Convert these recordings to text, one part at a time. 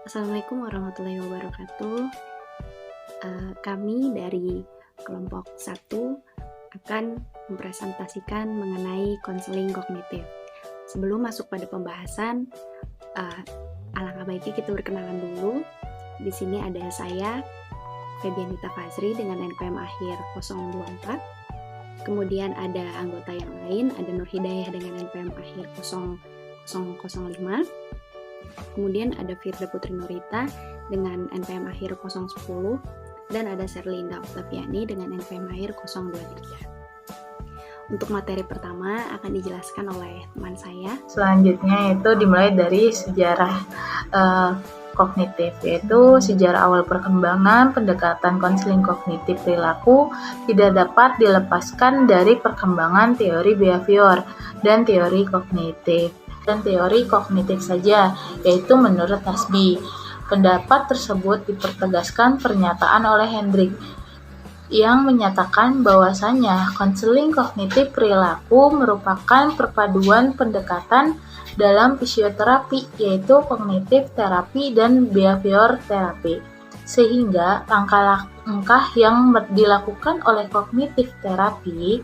Assalamualaikum warahmatullahi wabarakatuh. Kami dari kelompok 1 akan mempresentasikan mengenai konseling kognitif. Sebelum masuk pada pembahasan, alangkah baiknya kita berkenalan dulu. Di sini ada saya, Febianita Fazri dengan NPM akhir 024. Kemudian ada anggota yang lain, ada Nur Hidayah dengan NPM akhir 0005. Kemudian ada Firda Putri Nurita dengan NPM akhir 010 dan ada Serlinda Oktaviani dengan NPM akhir 023. Untuk materi pertama akan dijelaskan oleh teman saya. Selanjutnya itu dimulai dari sejarah kognitif, yaitu sejarah awal perkembangan pendekatan konseling kognitif perilaku tidak dapat dilepaskan dari perkembangan teori behavior dan teori kognitif saja, yaitu menurut Hasby. Pendapat tersebut dipertegaskan pernyataan oleh Hendrik yang menyatakan bahwasanya konseling kognitif perilaku merupakan perpaduan pendekatan dalam fisioterapi, yaitu kognitif terapi dan behavior terapi, sehingga langkah-langkah yang dilakukan oleh kognitif terapi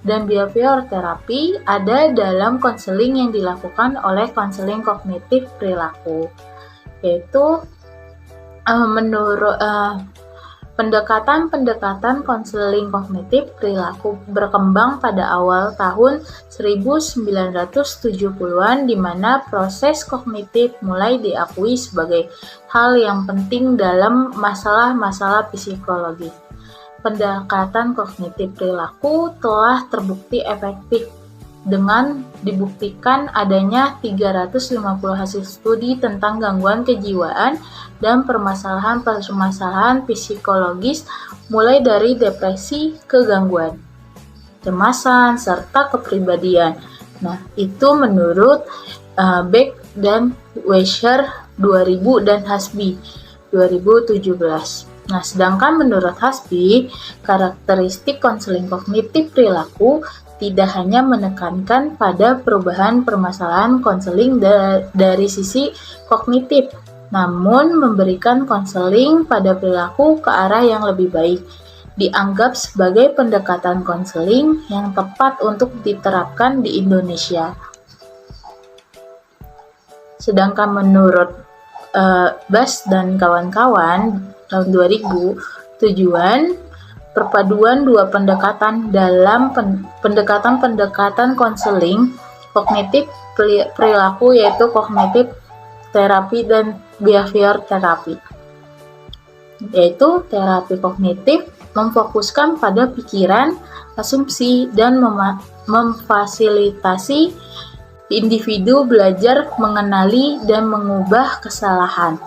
dan behavior terapi ada dalam konseling yang dilakukan oleh konseling kognitif perilaku, yaitu menurut pendekatan konseling kognitif perilaku berkembang pada awal tahun 1970-an, di mana proses kognitif mulai diakui sebagai hal yang penting dalam masalah-masalah psikologi. Pendekatan kognitif perilaku telah terbukti efektif dengan dibuktikan adanya 350 hasil studi tentang gangguan kejiwaan dan permasalahan psikologis mulai dari depresi ke gangguan kecemasan serta kepribadian. Nah, itu menurut Beck dan Weischer 2000 dan Hasby 2017. Nah, sedangkan menurut Hasby, karakteristik konseling kognitif perilaku tidak hanya menekankan pada perubahan permasalahan konseling dari sisi kognitif, namun memberikan konseling pada perilaku ke arah yang lebih baik, dianggap sebagai pendekatan konseling yang tepat untuk diterapkan di Indonesia. Sedangkan menurut Bas dan kawan-kawan tahun 2000, tujuan perpaduan dua pendekatan dalam pendekatan konseling kognitif perilaku, yaitu kognitif terapi dan behavior terapi, yaitu terapi kognitif memfokuskan pada pikiran, asumsi, dan memfasilitasi individu belajar mengenali dan mengubah kesalahan.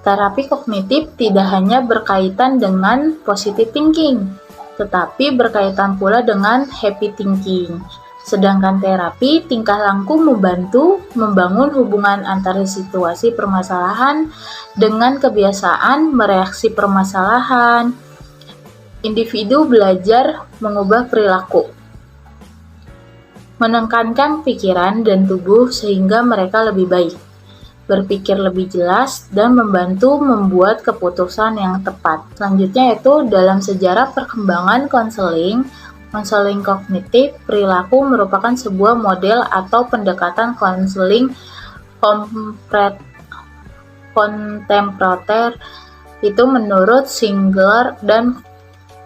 Terapi kognitif tidak hanya berkaitan dengan positive thinking, tetapi berkaitan pula dengan happy thinking. Sedangkan terapi tingkah laku membantu membangun hubungan antara situasi permasalahan dengan kebiasaan mereaksi permasalahan. Individu belajar mengubah perilaku, menekankan pikiran dan tubuh sehingga mereka lebih baik, berpikir lebih jelas, dan membantu membuat keputusan yang tepat. Selanjutnya yaitu dalam sejarah perkembangan konseling kognitif perilaku merupakan sebuah model atau pendekatan konseling kontemporer, itu menurut Singer dan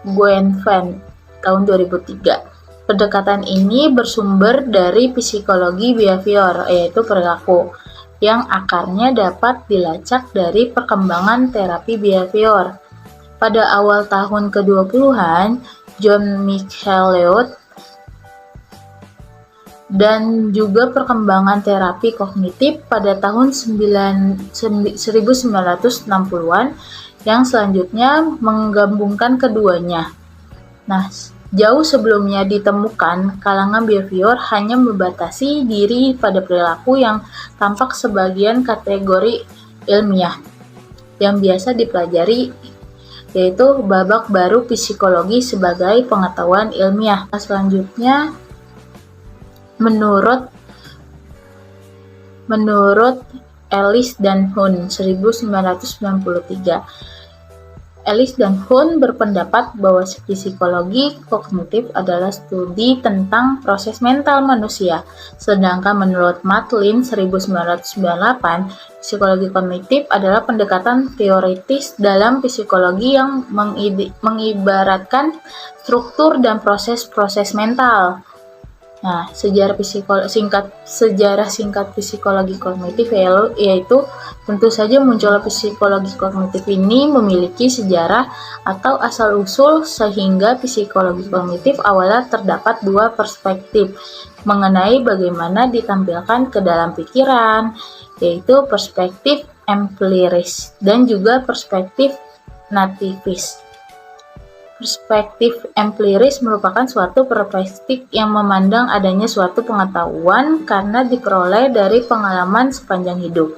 Guenven tahun 2003. Pendekatan ini bersumber dari psikologi behavior, yaitu perilaku, yang akarnya dapat dilacak dari perkembangan terapi behavior. Pada awal tahun ke-20-an, John Michelleod dan juga perkembangan terapi kognitif pada tahun 1960-an yang selanjutnya menggabungkan keduanya. Nah, jauh sebelumnya ditemukan, kalangan behavior hanya membatasi diri pada perilaku yang tampak sebagian kategori ilmiah yang biasa dipelajari, yaitu babak baru psikologi sebagai pengetahuan ilmiah. Selanjutnya, menurut Ellis dan Huhn 1993. Ellis dan Huhn berpendapat bahwa psikologi kognitif adalah studi tentang proses mental manusia, sedangkan menurut Matlin 1998, psikologi kognitif adalah pendekatan teoritis dalam psikologi yang mengibaratkan struktur dan proses-proses mental. Nah, sejarah singkat psikologi kognitif yaitu tentu saja munculnya psikologi kognitif ini memiliki sejarah atau asal-usul sehingga psikologi kognitif awalnya terdapat dua perspektif mengenai bagaimana ditampilkan ke dalam pikiran, yaitu perspektif empiris dan juga perspektif nativis. Perspektif empiris merupakan suatu perspektif yang memandang adanya suatu pengetahuan karena diperoleh dari pengalaman sepanjang hidup.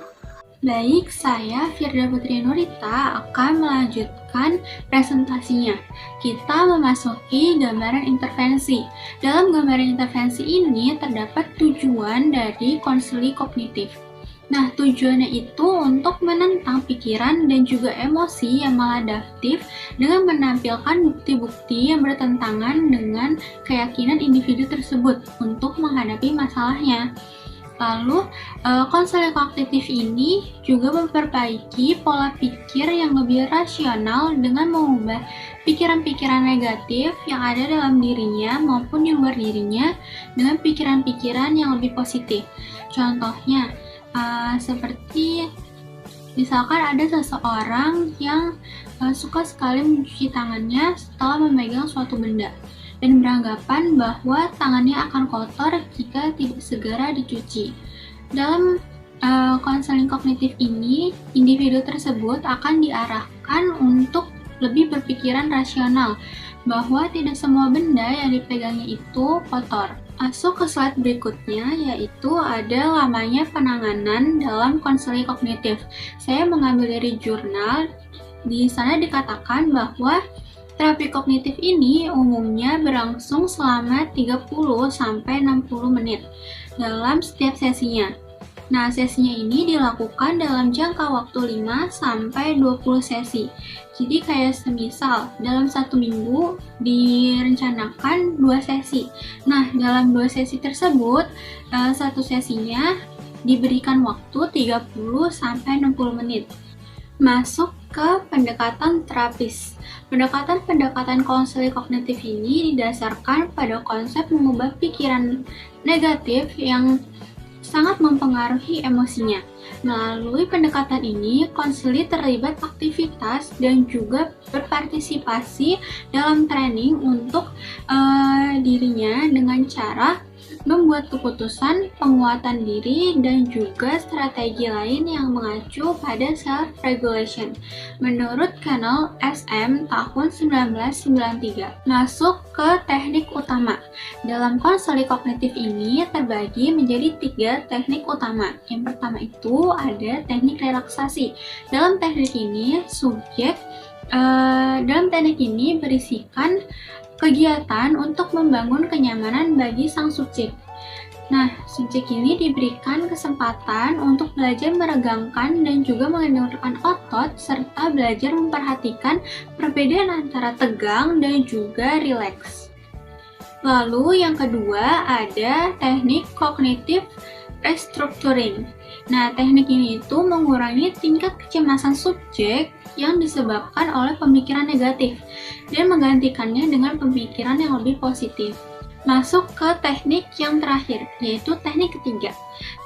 Baik, saya Firda Putri Nurita akan melanjutkan presentasinya. Kita memasuki gambaran intervensi. Dalam gambaran intervensi ini terdapat tujuan dari konseling kognitif. Nah, tujuannya itu untuk menentang pikiran dan juga emosi yang maladaptif dengan menampilkan bukti-bukti yang bertentangan dengan keyakinan individu tersebut untuk menghadapi masalahnya. Lalu, konseling kognitif ini juga memperbaiki pola pikir yang lebih rasional dengan mengubah pikiran-pikiran negatif yang ada dalam dirinya maupun di luar dirinya dengan pikiran-pikiran yang lebih positif. Contohnya, seperti misalkan ada seseorang yang suka sekali mencuci tangannya setelah memegang suatu benda dan beranggapan bahwa tangannya akan kotor jika tidak segera dicuci. Dalam konseling kognitif ini, individu tersebut akan diarahkan untuk lebih berpikiran rasional bahwa tidak semua benda yang dipegangnya itu kotor. Masuk ke slide berikutnya, yaitu ada lamanya penanganan dalam konseling kognitif. Saya mengambil dari jurnal. Di sana dikatakan bahwa terapi kognitif ini umumnya berlangsung selama 30-60 menit dalam setiap sesinya. Nah, sesinya ini dilakukan dalam jangka waktu 5-20 sesi. Jadi kayak semisal dalam 1 minggu direncanakan 2 sesi. Nah, dalam 2 sesi tersebut, satu sesinya diberikan waktu 30-60 menit. Masuk ke pendekatan terapis. Pendekatan konseling kognitif ini didasarkan pada konsep mengubah pikiran negatif yang sangat mempengaruhi emosinya. Melalui pendekatan ini, konselor terlibat aktivitas dan juga berpartisipasi dalam training untuk dirinya dengan cara membuat keputusan, penguatan diri, dan juga strategi lain yang mengacu pada self-regulation. Menurut Cannell SM tahun 1993. Masuk ke teknik utama. Dalam konseling kognitif ini terbagi menjadi 3 teknik utama. Yang pertama itu ada teknik relaksasi. Dalam teknik ini, dalam teknik ini berisikan kegiatan untuk membangun kenyamanan bagi sang subjek. Nah, subjek ini diberikan kesempatan untuk belajar meregangkan dan juga mengendurkan otot serta belajar memperhatikan perbedaan antara tegang dan juga rileks. Lalu yang kedua ada teknik cognitive restructuring. Nah, teknik ini itu mengurangi tingkat kecemasan subjek yang disebabkan oleh pemikiran negatif dan menggantikannya dengan pemikiran yang lebih positif. Masuk ke teknik yang terakhir, yaitu teknik ketiga,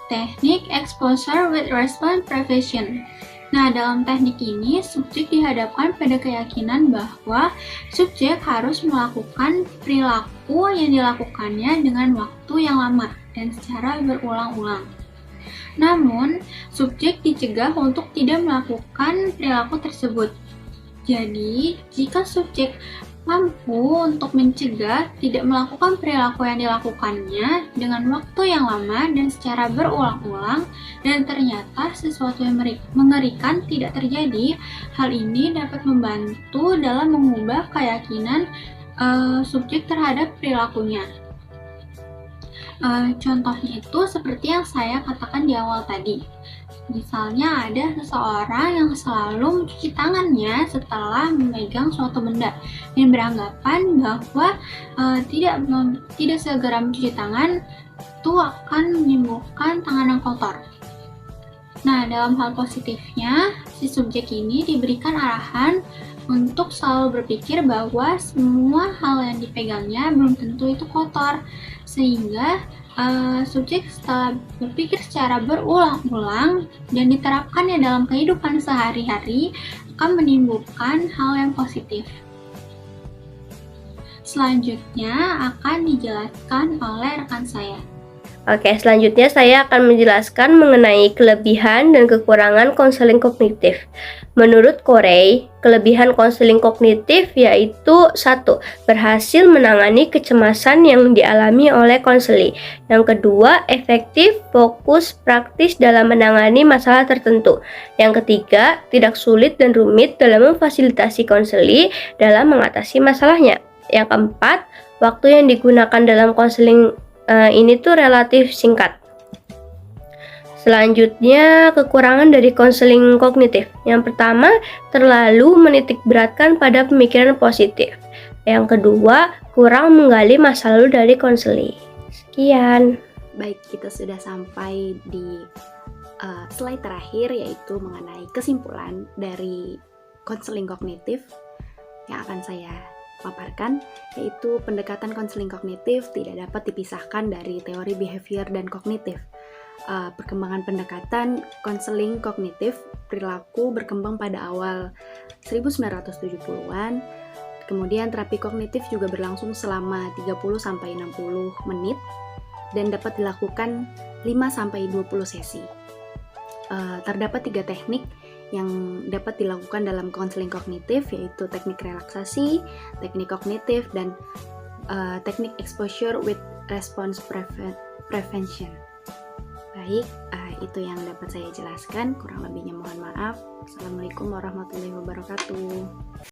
teknik exposure with response prevention. Nah, dalam teknik ini, subjek dihadapkan pada keyakinan bahwa subjek harus melakukan perilaku yang dilakukannya dengan waktu yang lama dan secara berulang-ulang. Namun, subjek dicegah untuk tidak melakukan perilaku tersebut. Jadi, jika subjek mampu untuk mencegah tidak melakukan perilaku yang dilakukannya dengan waktu yang lama dan secara berulang-ulang, dan ternyata sesuatu yang mengerikan tidak terjadi, hal ini dapat membantu dalam mengubah keyakinan subjek terhadap perilakunya. Contohnya itu seperti yang saya katakan di awal tadi. Misalnya ada seseorang yang selalu mencuci tangannya setelah memegang suatu benda dan beranggapan bahwa tidak segera mencuci tangan itu akan menimbulkan tangan yang kotor. Nah, dalam hal positifnya, si subjek ini diberikan arahan untuk selalu berpikir bahwa semua hal yang dipegangnya belum tentu itu kotor, sehingga subjek setelah berpikir secara berulang-ulang dan diterapkannya dalam kehidupan sehari-hari akan menimbulkan hal yang positif. Selanjutnya akan dijelaskan oleh rekan saya. Oke, selanjutnya saya akan menjelaskan mengenai kelebihan dan kekurangan konseling kognitif. Menurut Corey, kelebihan konseling kognitif yaitu 1. Berhasil menangani kecemasan yang dialami oleh konseli. Yang kedua, efektif, fokus, praktis dalam menangani masalah tertentu. Yang ketiga, tidak sulit dan rumit dalam memfasilitasi konseli dalam mengatasi masalahnya. Yang keempat, waktu yang digunakan dalam konseling ini tuh relatif singkat. Selanjutnya, kekurangan dari konseling kognitif. Yang pertama, terlalu menitik beratkan pada pemikiran positif. Yang kedua, kurang menggali masa lalu dari konseli. Sekian. Baik, kita sudah sampai di slide terakhir, yaitu mengenai kesimpulan dari konseling kognitif yang akan saya paparkan, yaitu pendekatan konseling kognitif tidak dapat dipisahkan dari teori behavior dan kognitif. Perkembangan pendekatan konseling kognitif perilaku berkembang pada awal 1970-an. Kemudian terapi kognitif juga berlangsung selama 30-60 menit dan dapat dilakukan 5-20 sesi. Terdapat 3 teknik yang dapat dilakukan dalam konseling kognitif, yaitu teknik relaksasi, teknik kognitif, dan teknik exposure with response prevention. Baik, itu yang dapat saya jelaskan. Kurang lebihnya mohon maaf. Assalamualaikum warahmatullahi wabarakatuh.